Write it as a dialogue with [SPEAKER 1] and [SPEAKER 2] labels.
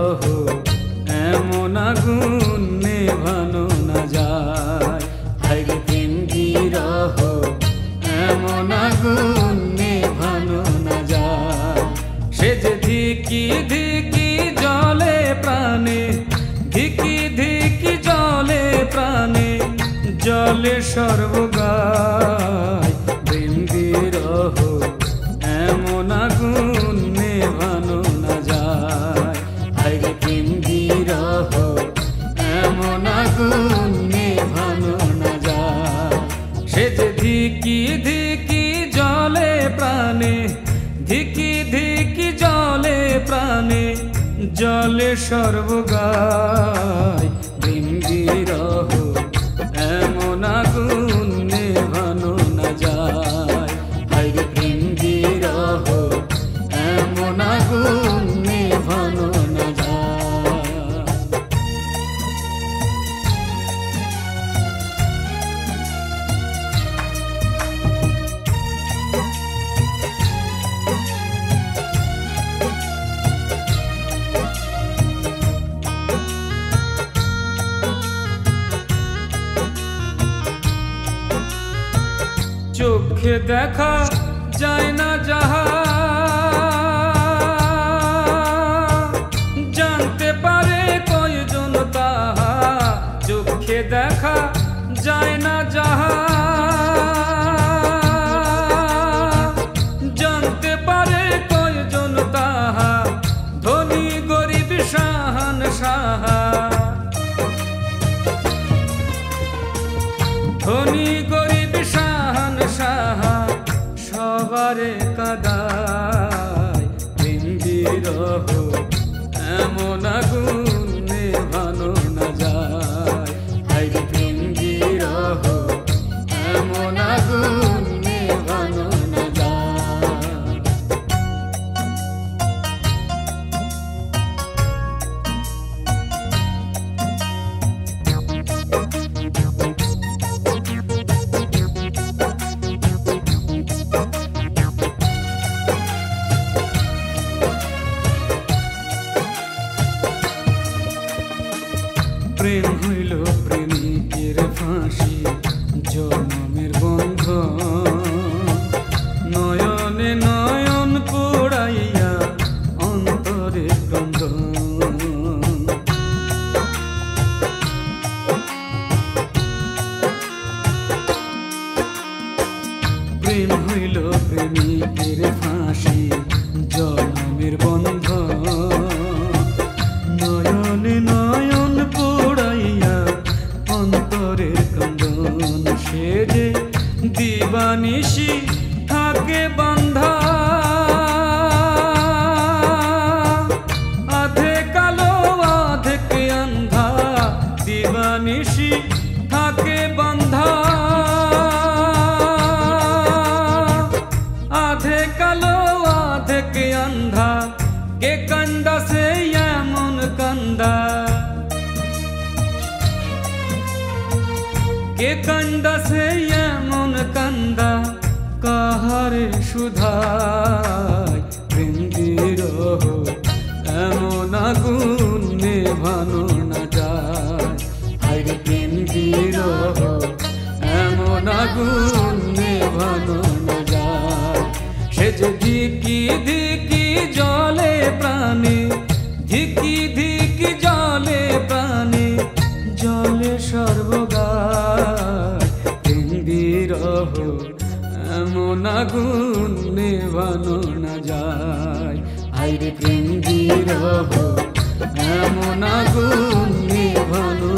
[SPEAKER 1] বিরহ এমন আগুন নেভানো না যায়। হায়রে প্রেম বিরহ এমন আগুন নেভানো না যায়। সে যে ধিকি ধিকি জলে প্রাণে, ধিকি ধিকি জলে প্রাণে, জলে সর্বগায়। প্রেম বিরহ এমন আগুন নেভানো না যায়। হায়রে প্রেম বিরহ এমন আগুন নেভানো না যায়। সে যে ধিকি ধিকি জলে প্রাণে, ধিকি ধিকি জলে প্রাণে, জলে সর্বগায়। প্রেম বিরহ এমন আগুন নেভানো না যায়। হায়রে প্রেম বিরহ এমন আগুন নেভানো না যায়। চোখে দেখা যায় না যাহা, জানতে পারে কয়জন তাহা। চোখে দেখা যায় না যাহা, জানতে পারে কয়জন তাহা। ধনী গরিব শাহান সাহা, ধনী গরিব শাহান সাহা, সবারে কাদায়। প্রেম বিরহ এমন আগুন নেভানো না যায়। হায়রে প্রেম বিরহ এমন আগুন নেভানো না যায়। প্রেম হইল প্রেমিকের ফাঁসি, জনমের বন্ধন। নয়নে নয়ন পোড়াইয়া অন্তরে ক্রন্দন। প্রেম হইল প্রেমিকের ফাঁসি, জনমের বন্ধন। নয়নে নয়ন পোড়াইয়া অন্তরে ক্রন্দন। সে যে দিবানিশি থাকে বান্ধা, আধে কালো আধেক আন্ধা। দিবানিশি থাকে বান্ধা, আধে কালো আধেক আন্ধা। কে কান্দা সে এমন কান্দা, কে কান্দা সে এমন কান্দা। কাহারে সুধায়। প্রেম বিরহ এমন আগুন নেভানো না যায়। হায়রে প্রেম বিরহ এমন আগুন নেভানো না যায়। সে যে ধিকি ধিকি জলে প্রাণে, ধিকি ধিকি জলে প্রাণে, জলে সর্বগায়। প্রেম বিরহ এমন আগুন নেভানো না যায়। হায়রে প্রেম বিরহ এমন আগুন নেভানো